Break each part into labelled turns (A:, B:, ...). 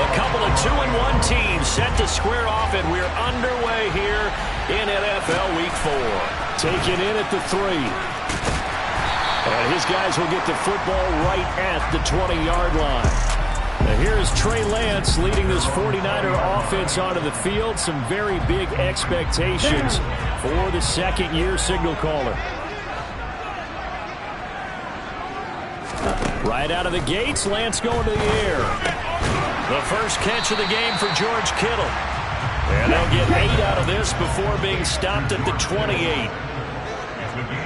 A: A couple of 2-1 teams set to square off, and we're underway here in NFL Week 4.
B: Taken in at the 3. And his guys will get the football right at the 20-yard line. Now here's Trey Lance leading this 49er offense onto the field. Some very big expectations for the second-year signal caller. Right out of the gates, Lance going to the air.
A: The first catch of the game for George Kittle. And they'll get 8 out of this before being stopped at the 28.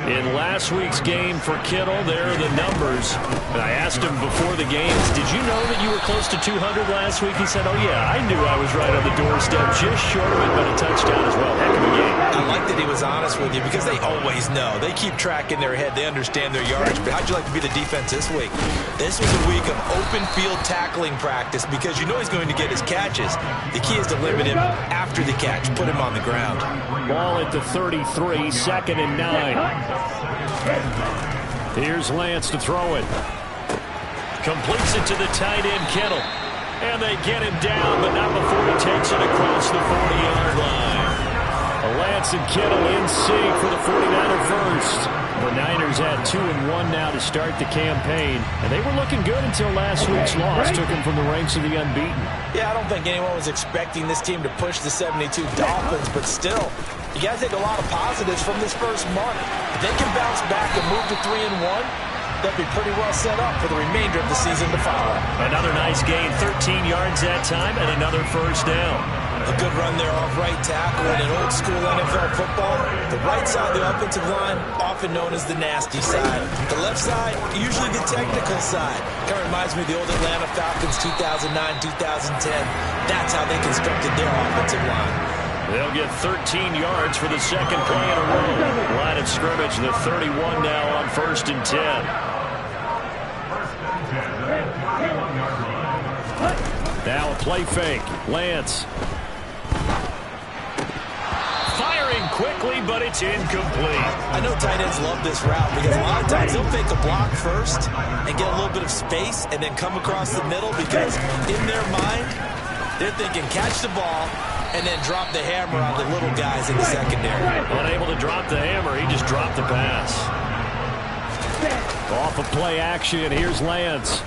A: In last week's game for Kittle, there are the numbers. And I asked him before the games, did you know that you were close to 200 last week? He said, oh, yeah, I knew I was right on the doorstep, just short of it, but a touchdown as well. Heck of a game.
C: I like that he was honest with you because they always know. They keep track in their head. They understand their yardage. But how'd you like to be the defense this week? This was a week of open field tackling practice because you know he's going to get his catches. The key is to limit him after the catch, put him on the ground.
B: Ball at the 33, 2nd and 9. Here's Lance to throw it.
A: Completes it to the tight end, Kittle. And they get him down, but not before he takes it across the 40-yard line.
B: Lance and Kittle in sync for the 49er first. The Niners had 2-1 now to start the campaign. And they were looking good until last week's loss took them from the ranks of the unbeaten.
C: Yeah, I don't think anyone was expecting this team to push the 72 Dolphins, but still, you got to take a lot of positives from this first month. If they can bounce back and move to 3-1, they'll be pretty well set up for the remainder of the season to follow.
A: Another nice gain, 13 yards that time, and another first down.
C: A good run there off right tackle in an old-school NFL football. The right side of the offensive line, often known as the nasty side. The left side, usually the technical side. Kind of reminds me of the old Atlanta Falcons 2009-2010. That's how they constructed their offensive line.
A: They'll get 13 yards for the second play in a row. Line of scrimmage, the 31 now on 1st and 10.
B: Now a play fake. Lance.
A: Firing quickly, but it's incomplete.
C: I know tight ends love this route because a lot of times they'll fake a block first and get a little bit of space and then come across the middle because in their mind, they're thinking catch the ball and then drop the hammer on the little guys in the secondary.
A: Unable to drop the hammer, he just dropped the pass.
B: Off of play action, here's Lance.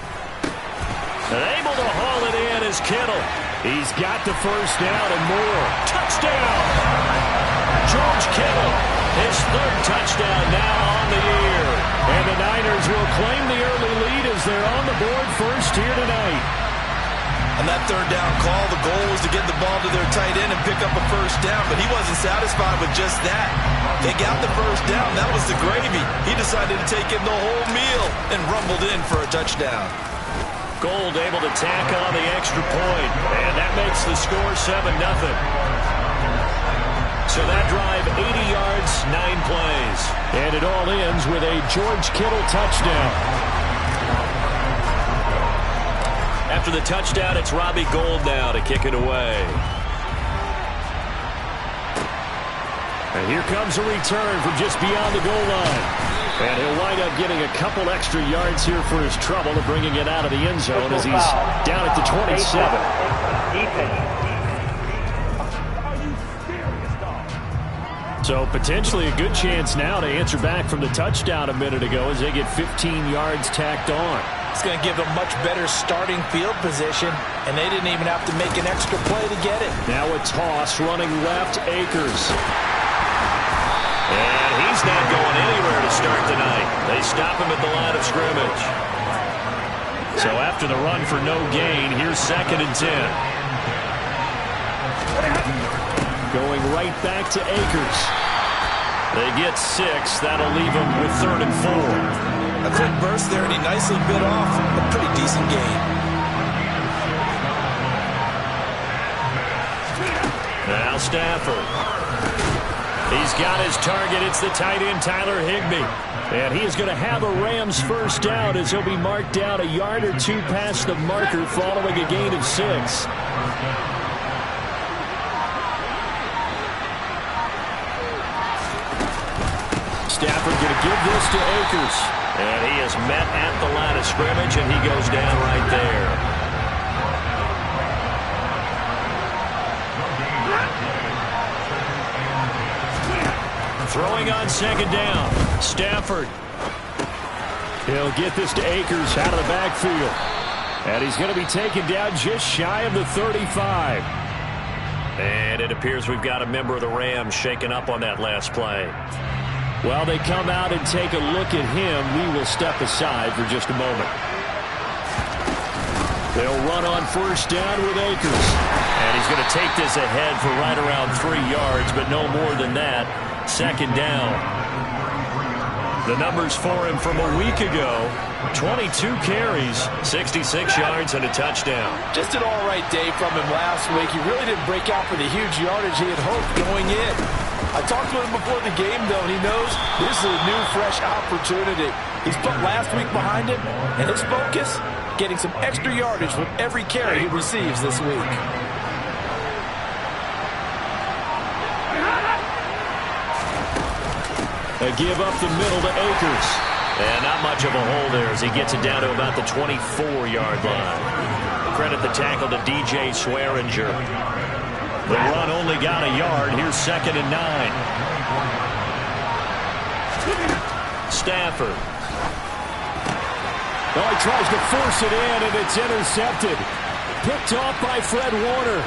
A: And able to haul it in is Kittle.
B: He's got the first down and more.
A: Touchdown! George Kittle, his 3rd touchdown now on the year.
B: And the Niners will claim the early lead as they're on the board first here tonight.
C: On that 3rd down call, the goal was to get the ball to their tight end and pick up a first down, but he wasn't satisfied with just that. They got the first down. That was the gravy. He decided to take in the whole meal and rumbled in for a touchdown.
A: Gold able to tack on the extra point, and that makes the score 7-0. So that drive, 80 yards, 9 plays.
B: And it all ends with a George Kittle touchdown.
A: After the touchdown, it's Robbie Gould now to kick it away.
B: And here comes a return from just beyond the goal line. And he'll wind up getting a couple extra yards here for his trouble of bringing it out of the end zone as he's down at the 27. So potentially a good chance now to answer back from the touchdown a minute ago as they get 15 yards tacked on.
C: It's going to give them much better starting field position, and they didn't even have to make an extra play to get it.
B: Now a toss running left, Akers.
A: And he's not going anywhere to start the night. They stop him at the line of scrimmage. So after the run for no gain, here's 2nd and 10.
B: Going right back to Akers.
A: They get 6. That'll leave them with 3rd and 4.
C: A quick burst there, and he nicely bit off a pretty decent gain.
A: Now Stafford. He's got his target. It's the tight end, Tyler Higbee.
B: And he is going to have a Rams first down as he'll be marked down a yard or 2 past the marker following a gain of 6. Stafford going to give this to Akers.
A: And he is met at the line of scrimmage, and he goes down right there. Throwing on second down. Stafford. He'll get this to Akers out of the backfield. And he's going to be taken down just shy of the 35. And it appears we've got a member of the Rams shaken up on that last play. While they come out and take a look at him, we will step aside for just a moment. They'll run on first down with Akers. And he's going to take this ahead for right around 3 yards, but no more than that. Second down. The numbers for him from a week ago: 22 carries, 66 yards, and a touchdown.
C: Just an all-right day from him last week. He really didn't break out for the huge yardage he had hoped going in. I talked to him before the game, though, and he knows this is a new, fresh opportunity. He's put last week behind him, and his focus, getting some extra yardage with every carry he receives this week.
A: They give up the middle to Akers. And not much of a hole there as he gets it down to about the 24-yard line. Credit the tackle to DJ Swearinger. The run only got a yard. Here's 2nd and 9. Stafford.
B: Oh, he tries to force it in, and it's intercepted. Picked off by Fred Warner.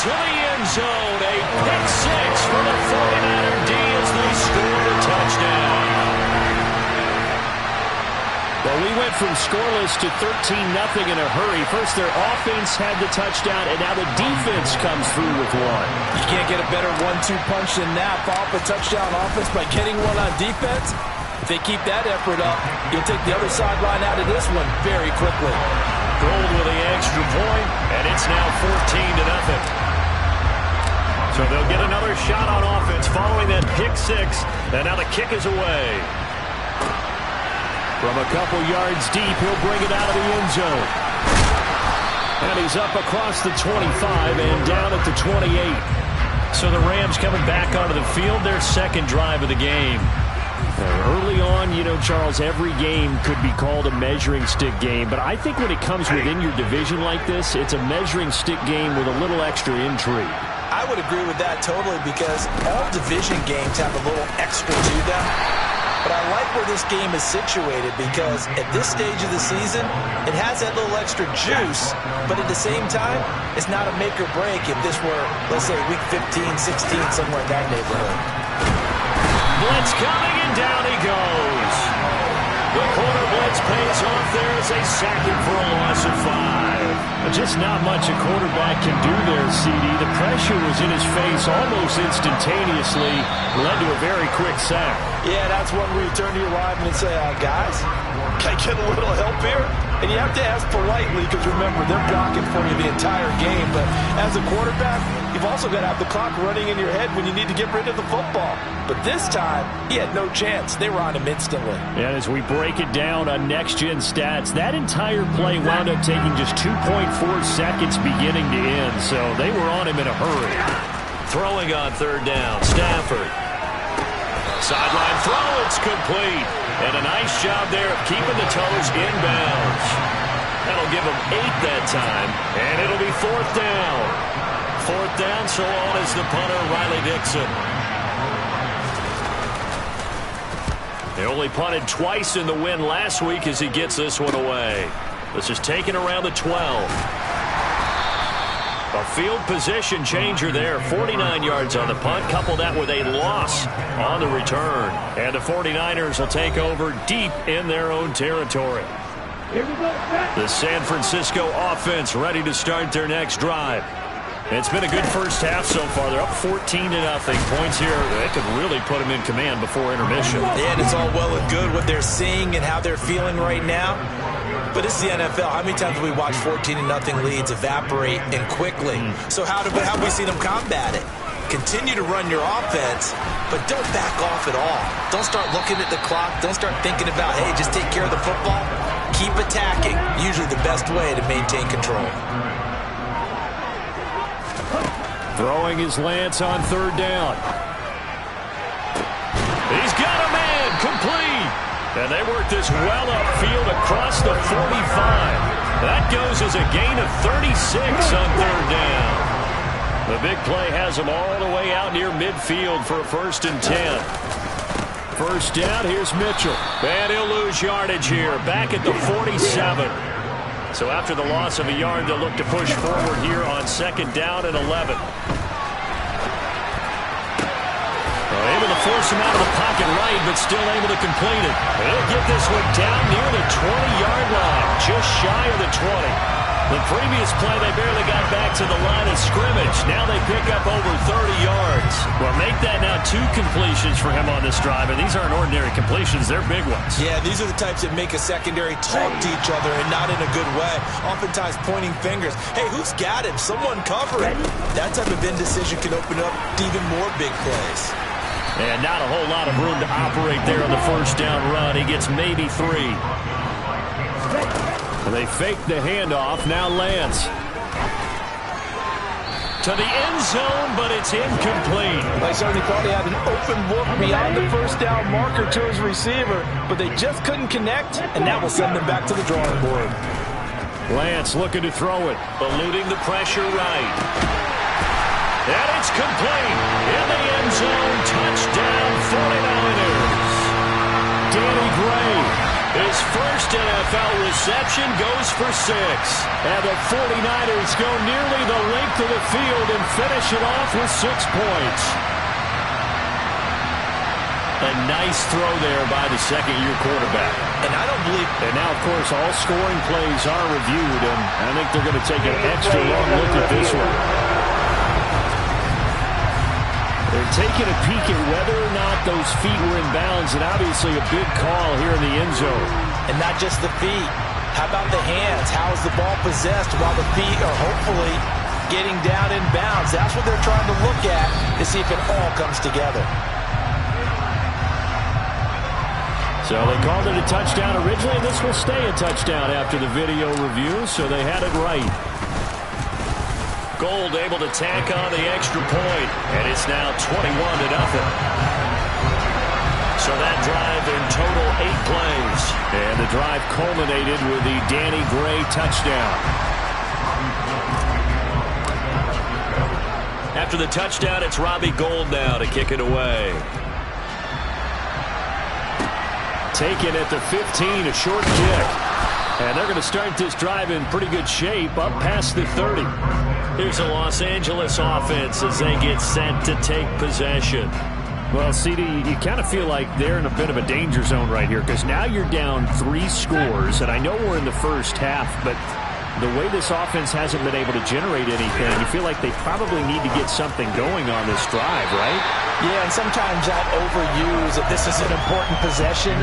A: To the end zone, a pick six for the 49er D as they score a touchdown.
B: Well, we went from scoreless to 13-0 in a hurry. First, their offense had the touchdown, and now the defense comes through with one.
C: You can't get a better 1-2 punch than that. Follow up a touchdown offense by getting one on defense. If they keep that effort up, you'll take the other sideline out of this one very quickly.
A: Gold with the extra point, and it's now 14-0. So they'll get another shot on offense following that pick six, and now the kick is away.
B: From a couple yards deep, he'll bring it out of the end zone. And he's up across the 25 and down at the 28.
A: So the Rams coming back onto the field, their second drive of the game.
B: Early on, you know, Charles, every game could be called a measuring stick game. But I think when it comes within your division like this, it's a measuring stick game with a little extra intrigue.
C: I would agree with that totally because all division games have a little extra to them. But I like where this game is situated because at this stage of the season, it has that little extra juice, but at the same time, it's not a make or break if this were, let's say, week 15, 16, somewhere in that neighborhood.
A: Blitz coming, and down he goes. The corner blitz pays off there as they sack him for a loss of 5.
B: Just not much a quarterback can do there, CD. The pressure was in his face almost instantaneously, led to a very quick sack.
C: Yeah, that's one where you turn to your lineman and say, guys, can I get a little help here? And you have to ask politely because, remember, they're blocking for you the entire game. But as a quarterback, you've also got to have the clock running in your head when you need to get rid of the football. But this time, he had no chance. They were on him instantly.
B: And as we break it down on next-gen stats, that entire play wound up taking just 2.4 seconds beginning to end. So they were on him in a hurry.
A: Throwing on third down, Stafford. Sideline throw, it's complete. And a nice job there of keeping the toes inbounds. That'll give them 8 that time, and it'll be 4th down. 4th down, so on is the punter, Riley Dixon. They only punted twice in the win last week as he gets this one away. This is taken around the 12. A field position changer there. 49 yards on the punt. Couple that with a loss on the return. And the 49ers will take over deep in their own territory. The San Francisco offense ready to start their next drive. It's been a good first half so far. They're up 14-0. Points here, they could really put them in command before intermission.
C: Yeah, and it's all well and good what they're seeing and how they're feeling right now. But it's the NFL. How many times have we watched 14-0 leads evaporate and quickly? So how have we seen them combat it? Continue to run your offense, but don't back off at all. Don't start looking at the clock. Don't start thinking about, hey, just take care of the football. Keep attacking. Usually the best way to maintain control.
B: Throwing his Lance on third down.
A: He's got a man complete. And they work this well upfield across the 45. That goes as a gain of 36 on third down. The big play has him all the way out near midfield for a 1st and 10. First down, here's Mitchell. And he'll lose yardage here, back at the 47. So after the loss of a yard, they'll look to push forward here on 2nd down and 11. Able to force him out of the pocket right, but still able to complete it. He'll get this one down near the 20-yard line, just shy of the 20. The previous play, they barely got back to the line of scrimmage. Now they pick up over 30 yards. Well, make that now 2 completions for him on this drive, and these aren't ordinary completions. They're big ones.
C: Yeah, these are the types that make a secondary talk to each other, and not in a good way. Oftentimes pointing fingers. Hey, who's got him? Someone cover it. That type of indecision can open up to even more big plays.
A: And not a whole lot of room to operate there on the 1st down run. He gets maybe 3. And they fake the handoff. Now Lance. To the end zone, but it's incomplete.
D: I certainly thought he had an open look beyond the 1st down marker to his receiver, but they just couldn't connect, and that will send them back to the drawing board.
A: Lance looking to throw it, eluding the pressure right. And it's complete. In the end zone, touchdown 49ers. Danny Gray, his first NFL reception, goes for 6. And the 49ers go nearly the length of the field and finish it off with 6 points. A nice throw there by the 2nd-year quarterback.
C: And I don't believe...
A: And now, of course, all scoring plays are reviewed, and I think they're going to take an extra long look at this one. They're taking a peek at whether or not those feet were in bounds, and obviously a big call here in the end zone.
C: And not just the feet. How about the hands? How is the ball possessed while the feet are hopefully getting down in bounds? That's what they're trying to look at to see if it all comes together.
A: So they called it a touchdown originally, and this will stay a touchdown after the video review, so they had it right. Gold able to tack on the extra point, and it's now 21-0. So that drive in total 8 plays. And the drive culminated with the Danny Gray touchdown. After the touchdown, it's Robbie Gould now to kick it away. Taken at the 15, a short kick. And they're going to start this drive in pretty good shape, up past the 30. Here's a Los Angeles offense as they get set to take possession. Well, CD, you kind of feel like they're in a bit of a danger zone right here, because now you're down 3 scores, and I know we're in the first half, but the way this offense hasn't been able to generate anything, you feel like they probably need to get something going on this drive, right?
C: Yeah, and sometimes I'll overuse that this is an important possession.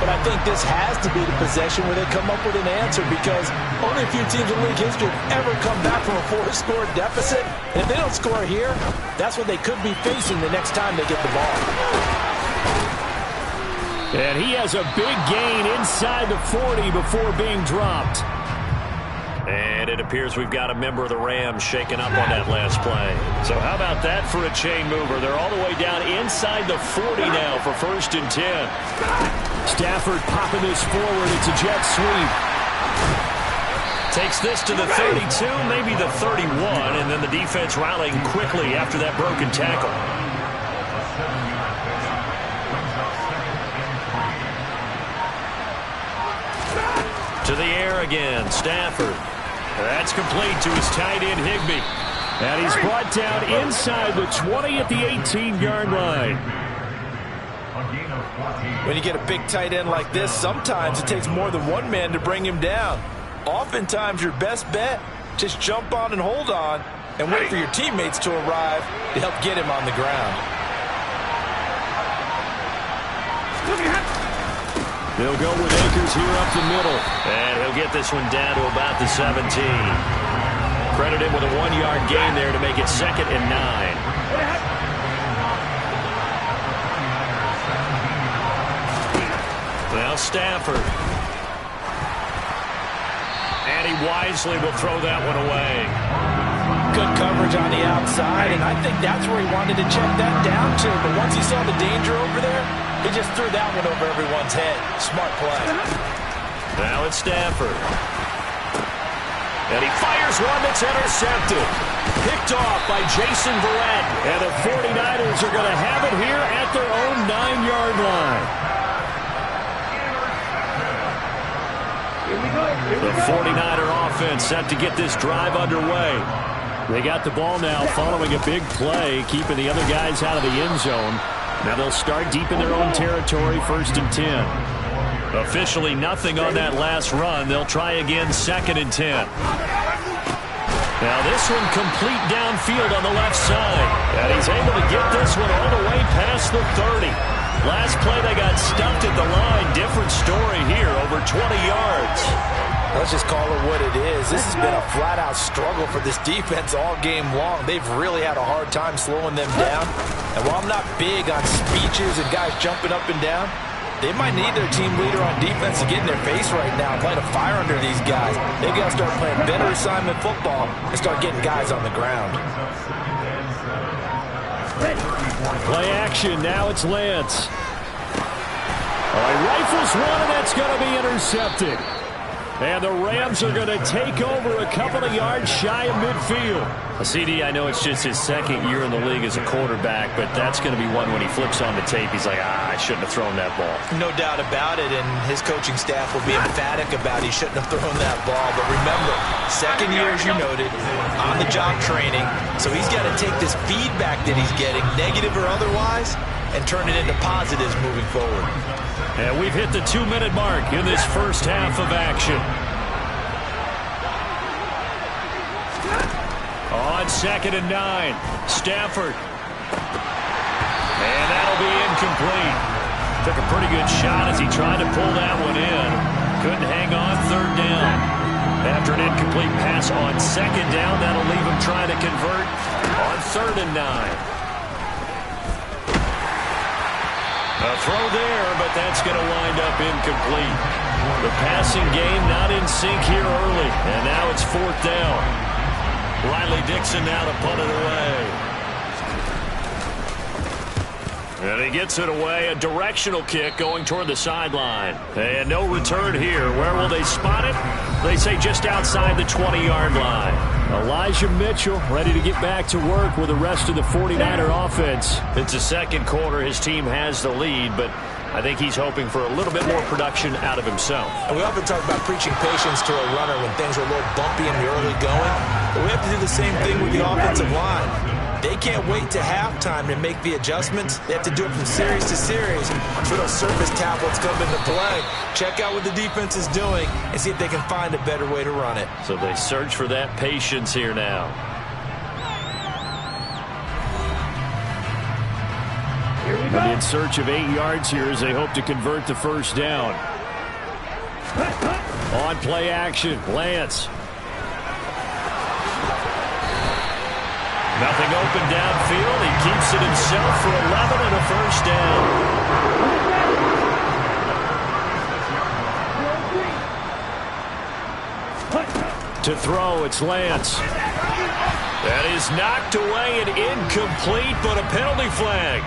C: But I think this has to be the possession where they come up with an answer, because only a few teams in league history have ever come back from a 4-score deficit. And if they don't score here, that's what they could be facing the next time they get the ball.
A: And he has a big gain inside the 40 before being dropped. And it appears we've got a member of the Rams shaking up on that last play. So how about that for a chain mover? They're all the way down inside the 40 now for 1st and 10. Stafford popping this forward. It's a jet sweep. Takes this to the 32, maybe the 31, and then the defense rallying quickly after that broken tackle. To the air again, Stafford. That's complete to his tight end, Higbee. And he's brought down inside the 20 at the 18-yard line.
C: When you get a big tight end like this, sometimes it takes more than one man to bring him down. Oftentimes, your best bet, just jump on and hold on and wait for your teammates to arrive to help get him on the ground.
A: They'll go with Akers here up the middle. And he'll get this one down to about the 17. Credited with a 1-yard gain there to make it 2nd and 9. Now Stafford. And he wisely will throw that one away.
C: Good coverage on the outside, and I think that's where he wanted to check that down to. But once he saw the danger over there, he just threw that one over everyone's head. Smart play.
A: Now it's Stafford. And he fires one that's intercepted. Picked off by Jason Verrett. And the 49ers are going to have it here at their own 9-yard line. The 49er offense set to get this drive underway. They got the ball now following a big play, keeping the other guys out of the end zone. Now they'll start deep in their own territory, 1st and 10. Officially nothing on that last run. They'll try again, 2nd and 10. Now this one complete downfield on the left side. And he's able to get this one all the way past the 30. Last play they got stuffed at the line. Different story here, over 20 yards.
C: Let's just call it what it is. This has been a flat-out struggle for this defense all game long. They've really had a hard time slowing them down. And while I'm not big on speeches and guys jumping up and down, they might need their team leader on defense to get in their face right now and light a fire under these guys. They've got to start playing better assignment football and start getting guys on the ground.
A: Play action. Now it's Lance. He rifles one, and that's going to be intercepted. And the Rams are going to take over a couple of yards shy of midfield. CD, I know it's just his 2nd year in the league as a quarterback, but that's going to be one when he flips on the tape. He's like, I shouldn't have thrown that ball.
C: No doubt about it, and his coaching staff will be emphatic about he shouldn't have thrown that ball. But remember, 2nd year, as you noted, on-the-job training. So he's got to take this feedback that he's getting, negative or otherwise, and turn it into positives moving forward.
A: And we've hit the 2-minute mark in this first half of action. On 2nd and 9, Stafford. And that'll be incomplete. Took a pretty good shot as he tried to pull that one in. Couldn't hang on 3rd down. After an incomplete pass on 2nd down, that'll leave him trying to convert on 3rd and 9. A throw there, but that's going to wind up incomplete. The passing game not in sync here early, and now it's 4th down. Riley Dixon now to punt it away. And he gets it away, a directional kick going toward the sideline. And no return here. Where will they spot it? They say just outside the 20-yard line. Elijah Mitchell ready to get back to work with the rest of the 49er offense. It's the 2nd quarter. His team has the lead, but I think he's hoping for a little bit more production out of himself.
C: And we often talk about preaching patience to a runner when things are a little bumpy in the early going. But we have to do the same thing with the offensive line. They can't wait to halftime to make the adjustments. They have to do it from series to series. So those surface tablets come into play. Check out what the defense is doing and see if they can find a better way to run it.
A: So they search for that patience here now. And in search of 8 yards here as they hope to convert the 1st down. On play action, Lance. Nothing open downfield. He keeps it himself for 11 and a 1st down. To throw, it's Lance. That is knocked away and incomplete, but a penalty flag.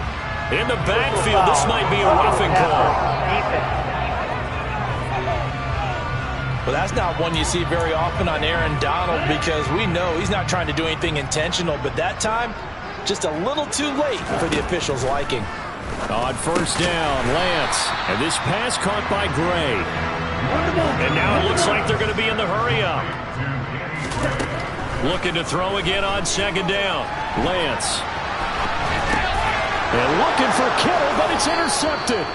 A: In the backfield, this might be a roughing call.
C: Well, that's not one you see very often on Aaron Donald because we know he's not trying to do anything intentional, but that time, just a little too late for the officials' liking.
A: On 1st down, Lance. And this pass caught by Gray. And now it looks like they're going to be in the hurry-up. Looking to throw again on 2nd down. Lance. And looking for Kittle, but it's intercepted.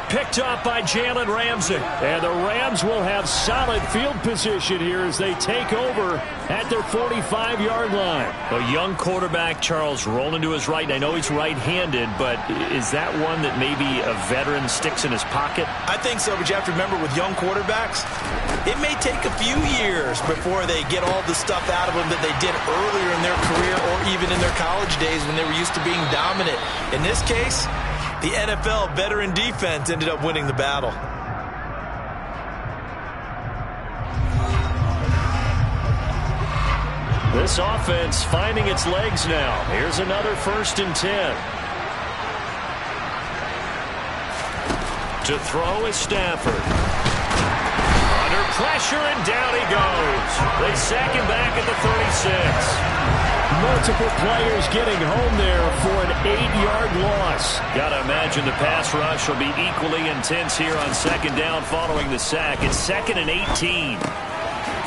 A: Picked up by Jalen Ramsey. And the Rams will have solid field position here as they take over at their 45-yard line. A young quarterback, Charles, rolling to his right. And I know he's right-handed, but is that one that maybe a veteran sticks in his pocket?
C: I think so, but you have to remember with young quarterbacks, it may take a few years before they get all the stuff out of them that they did earlier in their career or even in their college days when they were used to being dominant. In this case, the NFL veteran defense ended up winning the battle.
A: This offense finding its legs now. Here's another 1st and 10. To throw is Stafford. Under pressure, and down he goes. They sack him back at the 36.
B: Multiple players getting home there for an 8-yard loss.
A: Got to imagine the pass rush will be equally intense here on second down following the sack. It's 2nd and 18.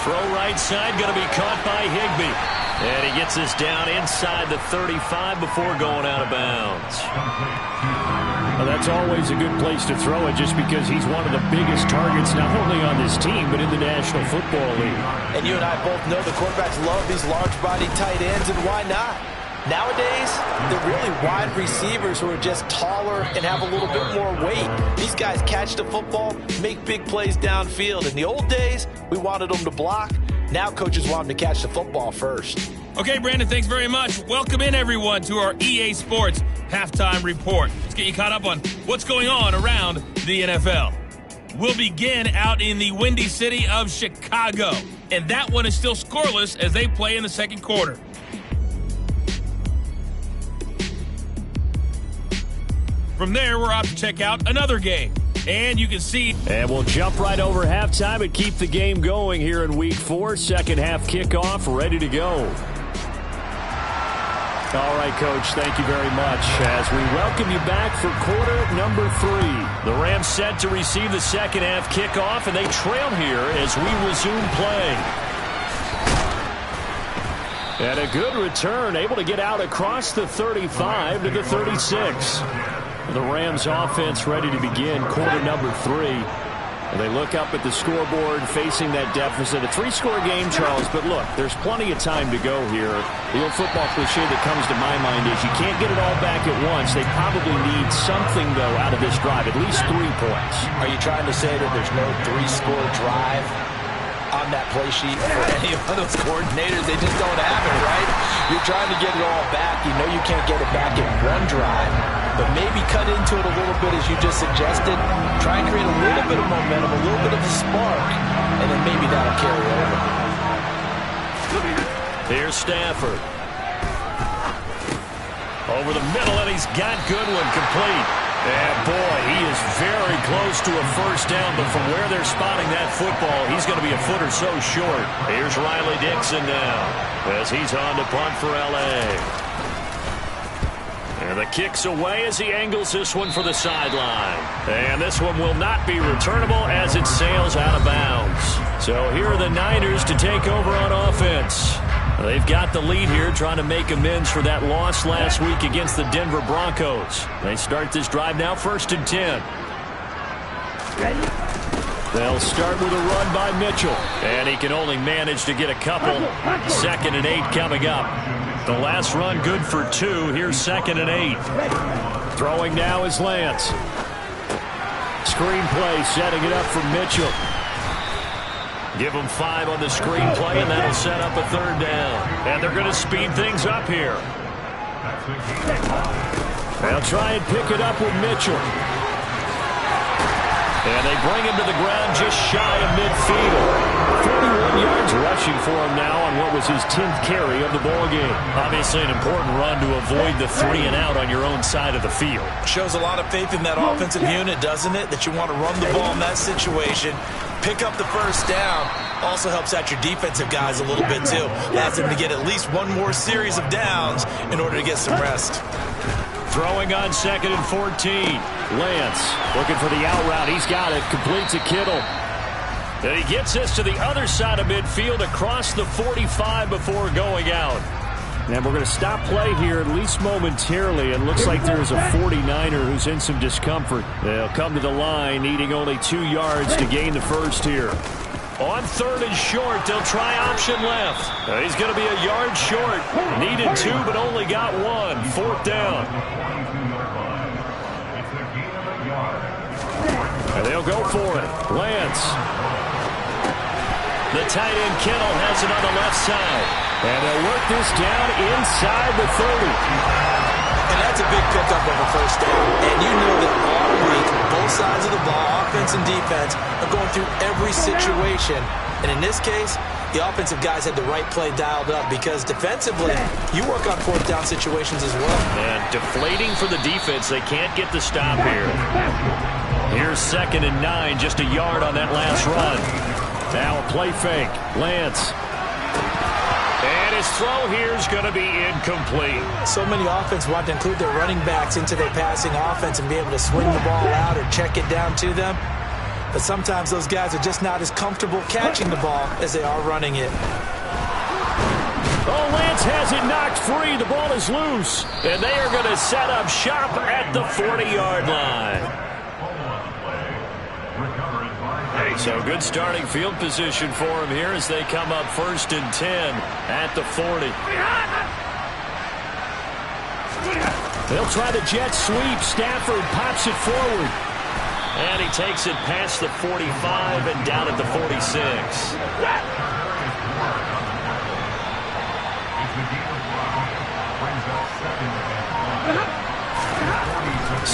A: Throw right side, going to be caught by Higbee. And he gets this down inside the 35 before going out of bounds.
B: Well, that's always a good place to throw it just because he's one of the biggest targets not only on this team but in the National Football League.
C: And you and I both know the quarterbacks love these large-bodied tight ends, and why not? Nowadays, they're really wide receivers who are just taller and have a little bit more weight. These guys catch the football, make big plays downfield. In the old days, we wanted them to block. Now coaches want them to catch the football first.
E: Okay, Brandon, thanks very much. Welcome in, everyone, to our EA Sports Halftime Report. Let's get you caught up on what's going on around the NFL. We'll begin out in the windy city of Chicago, and that one is still scoreless as they play in the second quarter. From there, we're off to check out another game. And you can see.
B: And we'll jump right over halftime and keep the game going here in Week 4. Second half kickoff, ready to go. All right, Coach, thank you very much as we welcome you back for quarter number 3.
A: The Rams set to receive the second half kickoff, and they trail here as we resume play.
B: And a good return, able to get out across the 35 to the 36. The Rams offense ready to begin quarter number 3. And they look up at the scoreboard facing that deficit. A 3-score game, Charles, but look, there's plenty of time to go here. The old football cliche that comes to my mind is you can't get it all back at once. They probably need something, though, out of this drive, at least 3 points.
C: Are you trying to say that there's no 3-score drive on that play sheet for any of those coordinators? They just don't have it, right? You're trying to get it all back. You know you can't get it back in one drive, but maybe cut into it a little bit as you just suggested. Try and create a little bit of momentum, a little bit of a spark, and then maybe that'll carry over.
A: Here's Stafford. Over the middle, and he's got Goodwin complete. And boy, he is very close to a first down, but from where they're spotting that football, he's going to be a foot or so short. Here's Riley Dixon now as he's on to punt for L.A. And the kick's away as he angles this one for the sideline. And this one will not be returnable as it sails out of bounds. So here are the Niners to take over on offense. They've got the lead here, trying to make amends for that loss last week against the Denver Broncos. They start this drive now, 1st and 10. They'll start with a run by Mitchell. And he can only manage to get a couple. 2nd and 8 coming up. The last run good for 2. Here's 2nd and 8. Throwing now is Lance. Screenplay setting it up for Mitchell. Give him 5 on the screenplay, and that'll set up a 3rd down. And they're going to speed things up here. They'll try and pick it up with Mitchell. And they bring him to the ground just shy of midfield. 31 yards rushing for him now on what was his 10th carry of the ballgame. Obviously an important run to avoid the 3 and out on your own side of the field.
C: Shows a lot of faith in that offensive unit, doesn't it? That you want to run the ball in that situation. Pick up the first down. Also helps out your defensive guys a little bit, too. Allows them to get at least one more series of downs in order to get some rest.
A: Throwing on 2nd and 14.
B: Lance looking for the out route. He's got it. Complete to Kittle.
A: And he gets this to the other side of midfield across the 45 before going out.
B: And we're going to stop play here, at least momentarily. It looks like there's a 49er who's in some discomfort. They'll come to the line, needing only 2 yards to gain the first here.
A: On 3rd and short, they'll try option left. He's going to be a yard short. Needed 2, but only got 1. 4th down.
B: And they'll go for it. Lance.
A: The tight end Kittle has it on the left side.
B: And they'll work this down inside the 30.
C: And that's a big pickup of a first down. And you know that all week, both sides of the ball, offense and defense, are going through every situation. And in this case, the offensive guys had the right play dialed up because defensively, you work on 4th down situations as well.
A: And deflating for the defense. They can't get the stop here. Here's 2nd and 9, just a yard on that last run.
B: Now a play fake. Lance. And his throw here is going to be incomplete.
C: So many offense want to include their running backs into their passing offense and be able to swing the ball out or check it down to them. But sometimes those guys are just not as comfortable catching the ball as they are running it.
B: Oh, Lance has it knocked free. The ball is loose.
A: And they are going to set up shop at the 40-yard line. So good starting field position for him here as they come up 1st and 10 at the 40.
B: They'll try the jet sweep. Stafford pops it forward.
A: And he takes it past the 45 and down at the 46.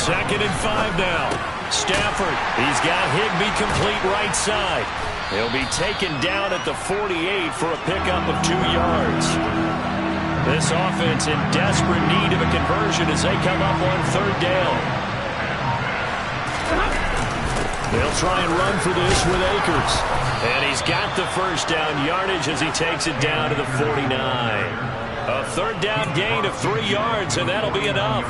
A: 2nd and 5 now. Stafford, he's got Higbee complete right side. He'll be taken down at the 48 for a pickup of 2 yards. This offense in desperate need of a conversion as they come up on 3rd down.
B: They'll try and run for this with Akers.
A: And he's got the 1st down yardage as he takes it down to the 49. A 3rd down gain of 3 yards, and that'll be enough.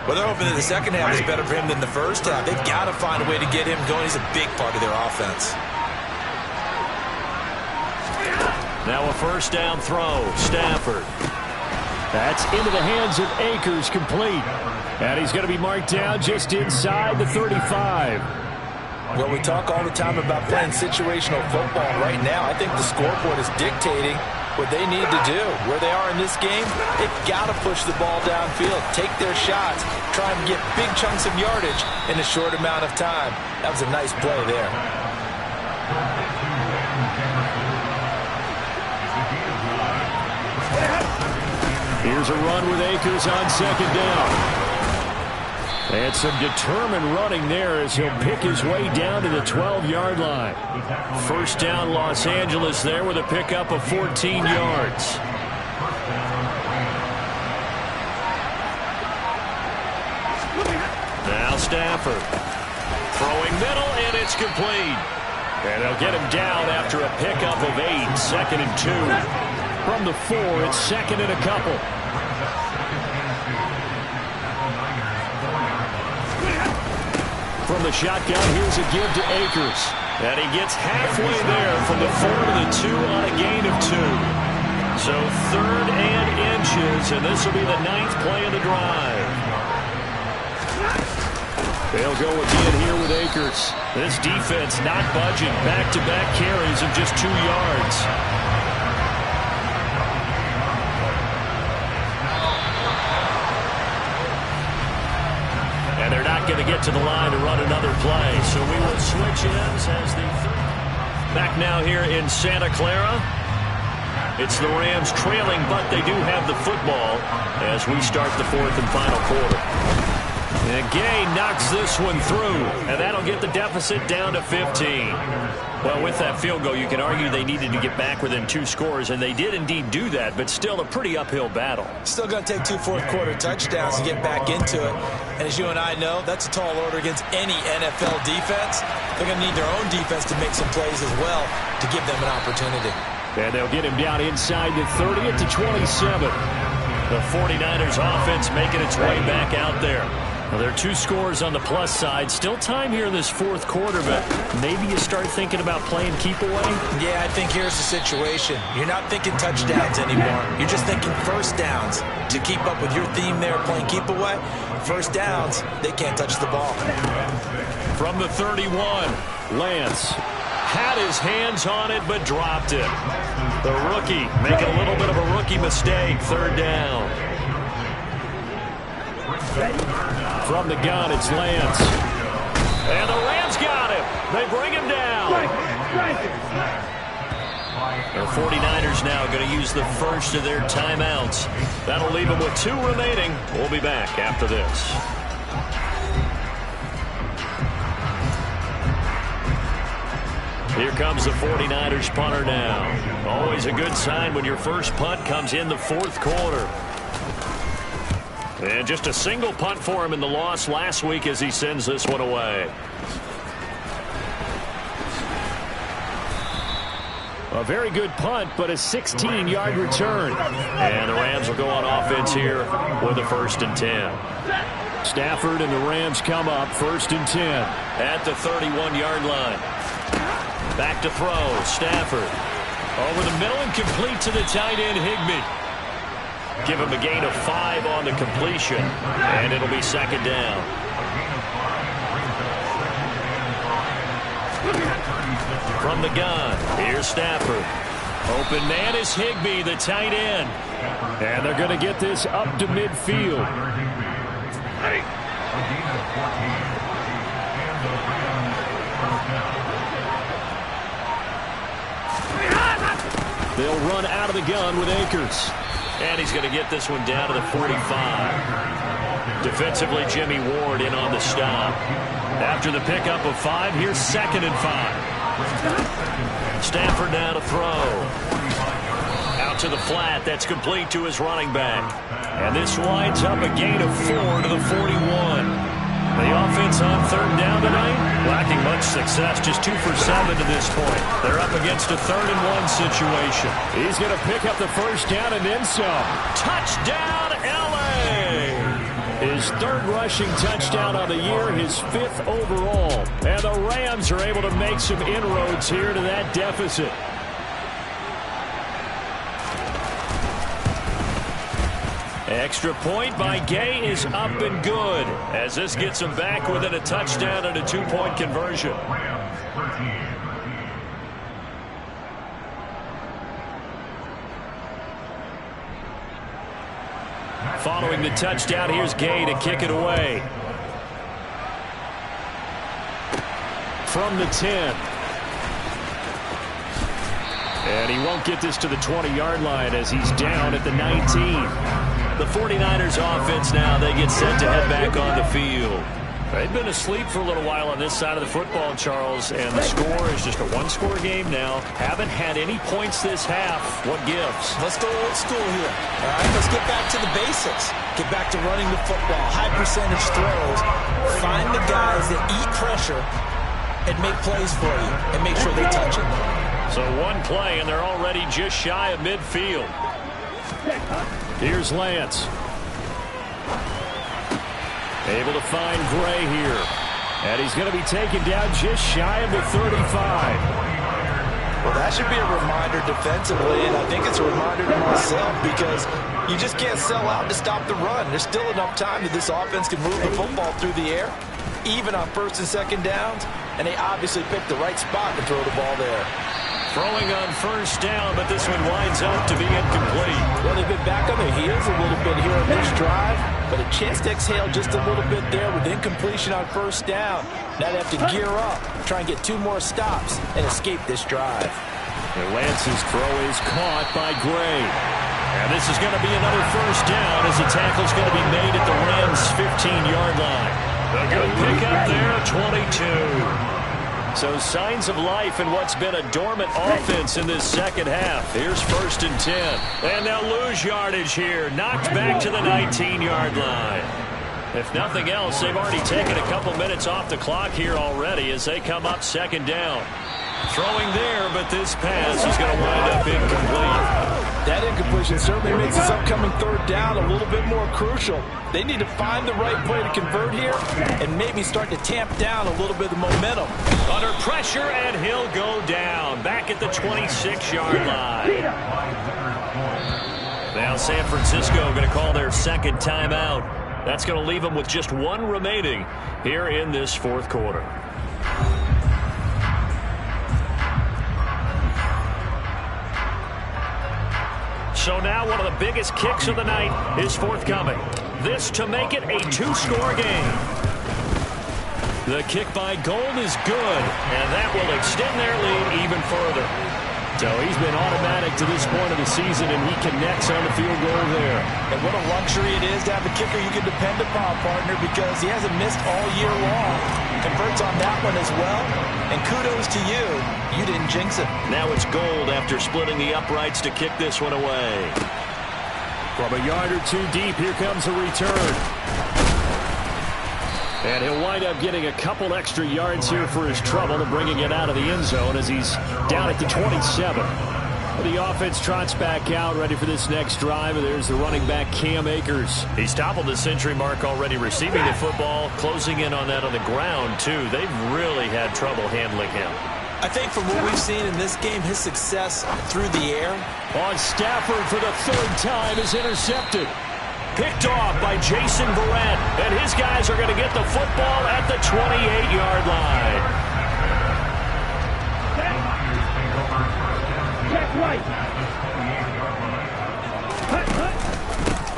C: Well, they're hoping that the second half is better for him than the first half. They've got to find a way to get him going. He's a big part of their offense.
A: Now a 1st down throw. Stafford.
B: That's into the hands of Akers, complete. And he's going to be marked down just inside the 35.
C: Well, we talk all the time about playing situational football. Right now, I think the scoreboard is dictating what they need to do. Where they are in this game, they've got to push the ball downfield, take their shots, try and get big chunks of yardage in a short amount of time. That was a nice play there.
B: Here's a run with Akers on 2nd down. And some determined running there as he'll pick his way down to the 12-yard line.
A: 1st down Los Angeles there with a pickup of 14 yards. Now Stafford. Throwing middle, and it's complete. And they'll get him down after a pickup of 8. 2nd and 2.
B: From the 4, it's 2nd and a couple. From the shotgun, here's a give to Akers.
A: And he gets halfway there from the 4 to the 2 on a gain of 2. So 3rd and inches, and this will be the 9th play of the drive.
B: They'll go again here with Akers.
A: This defense not budging. Back-to-back carries of just 2 yards. And they're not going to get to the line to run another play. So we will switch ends as the back now here in Santa Clara. It's the Rams trailing, but they do have the football as we start the 4th and final quarter. And Gay knocks this one through, and that'll get the deficit down to 15. Well, with that field goal, you can argue they needed to get back within 2 scores, and they did indeed do that, but still a pretty uphill battle.
C: Still going to take 2 fourth-quarter touchdowns to get back into it. And as you and I know, that's a tall order against any NFL defense. They're going to need their own defense to make some plays as well to give them an opportunity.
B: And they'll get him down inside the 30 at the 27.
A: The 49ers offense making its way back out there. Well, there are 2 scores on the plus side. Still time here in this 4th quarter, but maybe you start thinking about playing keep away?
C: Yeah, I think here's the situation. You're not thinking touchdowns anymore. You're just thinking 1st downs. To keep up with your theme there, playing keep away, 1st downs, they can't touch the ball.
A: From the 31, Lance had his hands on it but dropped it. The rookie making a little bit of a rookie mistake. 3rd down.
B: From the gun, it's Lance.
A: And the Rams got him. They bring him down. The 49ers now going to use the first of their timeouts. That'll leave them with 2 remaining. We'll be back after this. Here comes the 49ers punter now. Always a good sign when your first punt comes in the 4th quarter. And just a single punt for him in the loss last week as he sends this one away.
B: A very good punt, but a 16-yard return.
A: And the Rams will go on offense here with a 1st and 10.
B: Stafford and the Rams come up 1st and 10.
A: At the 31-yard line. Back to throw. Stafford. Over the middle and complete to the tight end, Higbee. Give him a gain of 5 on the completion. And it'll be 2nd down. From the gun, here's Stafford. Open man is Higbee, the tight end.
B: And they're going to get this up to midfield. They'll run out of the gun with Akers.
A: And he's going to get this one down to the 45. Defensively, Jimmy Ward in on the stop. After the pickup of 5, here's 2nd and 5. Stafford now to throw. Out to the flat. That's complete to his running back. And this winds up a gain of 4 to the 41. The offense on 3rd down tonight, lacking much success, just 2 for 7 to this point. They're up against a 3rd and 1 situation.
B: He's going to pick up the 1st down and then some.
A: Touchdown, L.A.!
B: His 3rd rushing touchdown of the year, his 5th overall. And the Rams are able to make some inroads here to that deficit.
A: Extra point by Gay is up and good, as this gets him back within a touchdown and a 2-point conversion. Following the touchdown, here's Gay to kick it away.
B: From the 10. And he won't get this to the 20-yard line as he's down at the 19.
A: The 49ers offense now, they get set to head back on the field. They've been asleep for a little while on this side of the football, Charles, and the score is just a 1-score game now. Haven't had any points this half. What gives?
C: Let's go old school here. All right, let's get back to the basics. Get back to running the football, high percentage throws. Find the guys that eat pressure and make plays for you and make sure they touch it.
A: So one play, and they're already just shy of midfield.
B: Here's Lance. Able to find Gray here. And he's going to be taken down just shy of the 35.
D: Well, that should be a reminder defensively, and I think it's a reminder to myself because you just can't sell out to stop the run. There's still enough time that this offense can move the football through the air, even on 1st and 2nd downs, and they obviously picked the right spot to throw the ball there.
A: Throwing on 1st down, but this one winds up to be incomplete.
D: Well, they've been back on their heels a little bit here on this drive, but a chance to exhale just a little bit there with incompletion on 1st down. Now they have to gear up, try and get 2 more stops, and escape this drive.
B: And Lance's throw is caught by Gray.
A: And this is going to be another 1st down as the tackle's going to be made at the Rams' 15-yard line. A good pickup there, 22. So signs of life in what's been a dormant offense in this 2nd half. Here's 1st and 10. And they'll lose yardage here. Knocked back to the 19-yard line. If nothing else, they've already taken a couple minutes off the clock here already as they come up 2nd down. Throwing there, but this pass is going to wind up incomplete.
D: That incompletion certainly makes this upcoming 3rd down a little bit more crucial. They need to find the right play to convert here and maybe start to tamp down a little bit of the momentum.
A: Under pressure, and he'll go down. Back at the 26-yard line. Now San Francisco going to call their 2nd timeout. That's going to leave them with just 1 remaining here in this 4th quarter. So now one of the biggest kicks of the night is forthcoming. This to make it a 2-score game. The kick by Gold is good, and that will extend their lead even further.
B: So he's been automatic to this point of the season, and he connects on the field goal there.
D: And what a luxury it is to have a kicker you can depend upon, partner, because he hasn't missed all year long. Converts on that one as well, and kudos to you. You didn't jinx it.
A: Now it's Gold after splitting the uprights to kick this one away.
B: From a yard or 2 deep, here comes a return. And he'll wind up getting a couple extra yards here for his trouble and bringing it out of the end zone as he's down at the 27. The offense trots back out, ready for this next drive. And there's the running back, Cam Akers.
A: He's toppled the century mark already receiving the football, closing in on that on the ground, too. They've really had trouble handling him.
C: I think from what we've seen in this game, his success through the air.
B: On Stafford for the third time is intercepted.
A: Picked off by Jason Verrett, and his guys are going to get the football at the 28-yard line.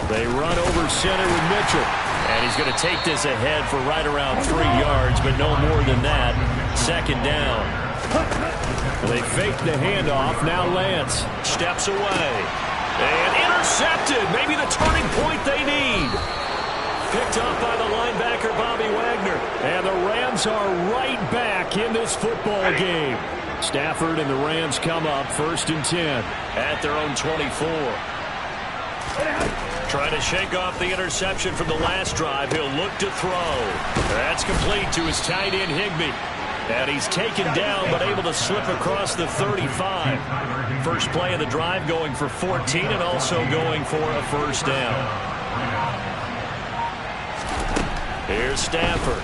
B: They run over center with Mitchell.
A: And he's going to take this ahead for right around 3 yards, but no more than that. Second down.
B: They fake the handoff. Now Lance
A: Steps away. And intercepted. Maybe the turning point they need. Picked up by the linebacker, Bobby Wagner.
B: And the Rams are right back in this football game. Stafford and the Rams come up 1st and 10.
A: At their own 24. Trying to shake off the interception from the last drive. He'll look to throw. That's complete to his tight end, Higbee. And he's taken down, but able to slip across the 35. First play of the drive going for 14 and also going for a first down. Here's Stafford.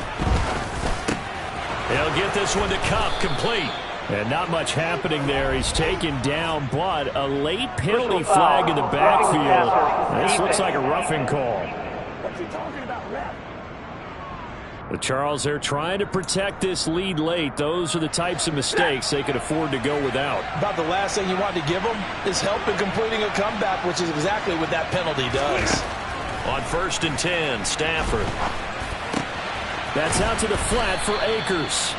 A: He'll get this one to Kupp, complete.
B: And not much happening there. He's taken down, but a late penalty flag in the backfield. This looks like a roughing call.
F: What's he talking about, ref?
B: But Charles, they're trying to protect this lead late. Those are the types of mistakes they could afford to go without.
C: About the last thing you want to give them is help in completing a comeback, which is exactly what that penalty does.
A: On 1st and 10, Stafford.
B: That's out to the flat for Akers.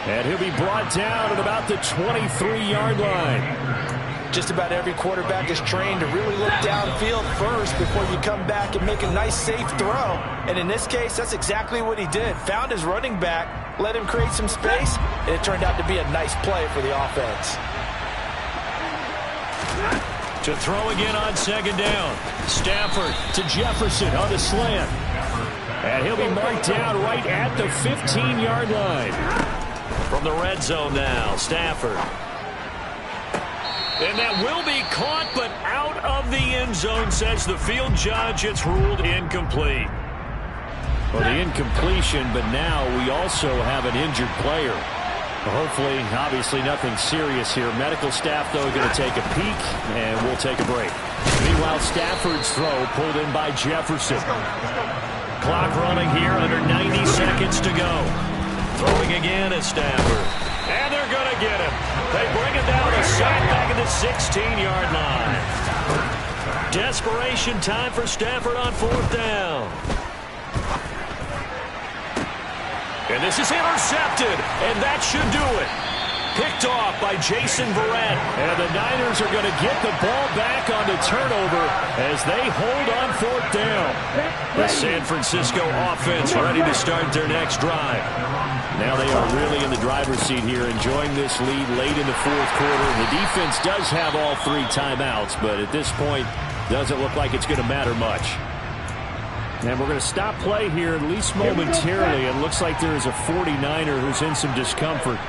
B: And he'll be brought down at about the 23-yard line.
C: Just about every quarterback is trained to really look downfield first before you come back and make a nice, safe throw. And in this case, that's exactly what he did. Found his running back, let him create some space, and it turned out to be a nice play for the offense.
A: To throw again on 2nd down.
B: Stafford to Jefferson on the slant. And he'll be marked down right at the 15-yard line.
A: From the red zone now, Stafford. And that will be caught, but out of the end zone, says the field judge. It's ruled incomplete.
B: Well, the incompletion, but now we also have an injured player. Hopefully, obviously nothing serious here. Medical staff, though, going to take a peek, and we'll take a break. Meanwhile, Stafford's throw pulled in by Jefferson.
A: Clock running here, under 90 seconds to go. Throwing again is Stafford. And they're going to get him. They bring it down a sack back at the 16-yard line. Desperation time for Stafford on 4th down. And this is intercepted, and that should do it. Picked off by Jason Verrett.
B: And the Niners are going to get the ball back on the turnover as they hold on 4th down.
A: The San Francisco offense ready to start their next drive.
B: Now they are really in the driver's seat here, enjoying this lead late in the 4th quarter. The defense does have all 3 timeouts, but at this point, doesn't look like it's going to matter much. And we're going to stop play here, at least momentarily. It looks like there is a 49er who's in some discomfort.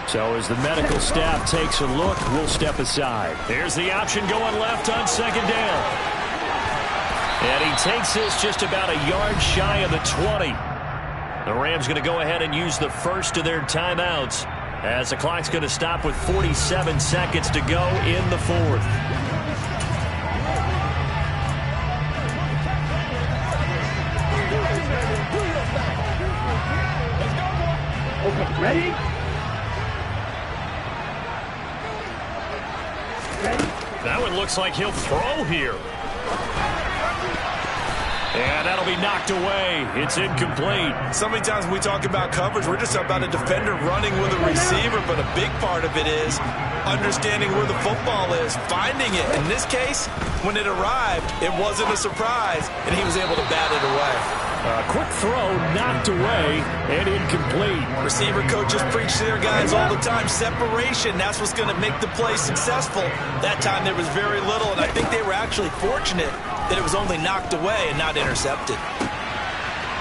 B: So as the medical staff takes a look, we'll step aside.
A: Here's the option going left on 2nd down. And he takes this just about a yard shy of the 20. The Rams going to go ahead and use the first of their timeouts as the clock's going to stop with 47 seconds to go in the 4th.
F: Okay, ready?
A: That one looks like he'll throw here. And that'll be knocked away. It's incomplete.
C: So many times when we talk about coverage, we're just about a defender running with a receiver, but a big part of it is understanding where the football is, finding it. In this case, when it arrived, it wasn't a surprise, and he was able to bat it away.
B: A quick throw knocked away and incomplete.
C: Receiver coaches preach to their guys all the time. Separation, that's what's going to make the play successful. That time there was very little, and I think they were actually fortunate that it was only knocked away and not intercepted.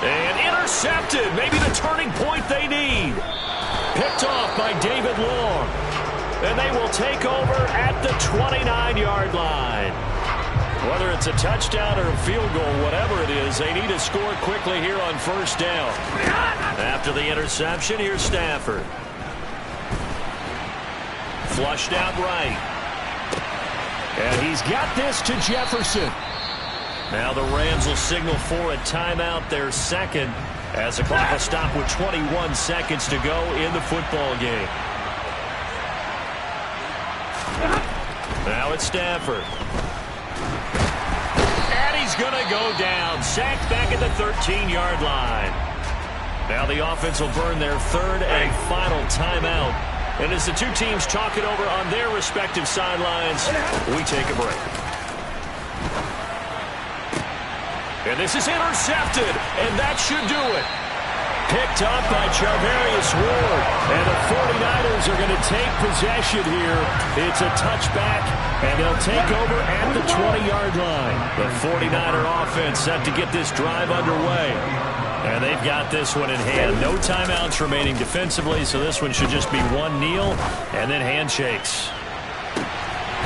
A: And intercepted. Maybe the turning point they need. Picked off by David Long. And they will take over at the 29-yard line. Whether it's a touchdown or a field goal, whatever it is, they need to score quickly here on first down. After the interception, here's Stafford. Flushed out right. And he's got this to Jefferson. Now the Rams will signal for a timeout, their second, as the clock will stop with 21 seconds to go in the football game. Now it's Stafford. And he's going to go down. Sacked back at the 13-yard line. Now the offense will burn their third and final timeout. And as the two teams talk it over on their respective sidelines, we take a break. And this is intercepted, and that should do it. Picked up by Charvarius Ward. And the 49ers are going to take possession here. It's a touchback, and they'll take over at the 20-yard line. The 49er offense set to get this drive underway. And they've got this one in hand. No timeouts remaining defensively, so this one should just be one kneel and then handshakes.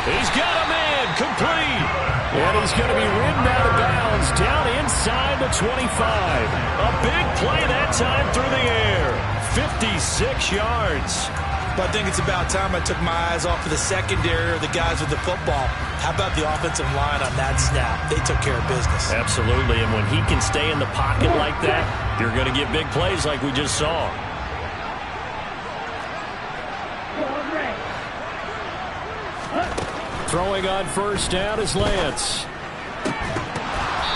A: He's got a man, complete. And he's going to be ridden out of bounds down inside the 25. A big play that time through the air. 56 yards.
C: But I think it's about time I took my eyes off of the secondary or the guys with the football. How about the offensive line on that snap? They took care of business.
A: Absolutely, and when he can stay in the pocket like that, you're going to get big plays like we just saw. Throwing on first down is Lance.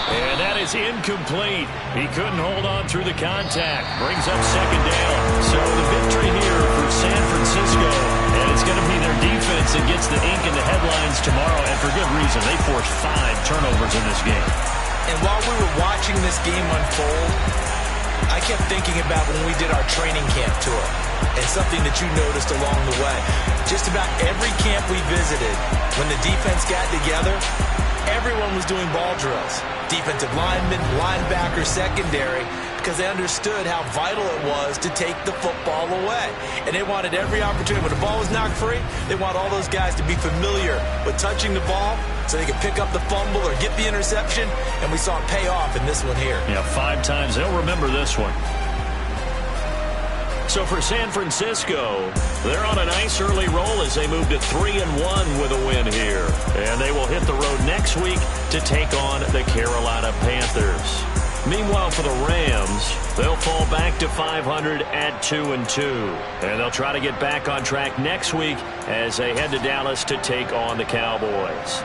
A: And that is incomplete. He couldn't hold on through the contact. Brings up second down. So the victory here for San Francisco. And it's going to be their defense that gets the ink in the headlines tomorrow. And for good reason. They forced 5 turnovers in this game.
C: And while we were watching this game unfold, I kept thinking about when we did our training camp tour. And something that you noticed along the way. Just about every camp we visited, when the defense got together, everyone was doing ball drills. Defensive linemen, linebackers, secondary, because they understood how vital it was to take the football away. And they wanted every opportunity. When the ball was knocked free, they want all those guys to be familiar with touching the ball so they could pick up the fumble or get the interception. And we saw it pay off in this one here.
A: Yeah, 5 times. They'll remember this one. So for San Francisco, they're on a nice early roll as they move to 3-1 with a win here. And they will hit the road next week to take on the Carolina Panthers. Meanwhile, for the Rams, they'll fall back to 500 at 2-2. And they'll try to get back on track next week as they head to Dallas to take on the Cowboys.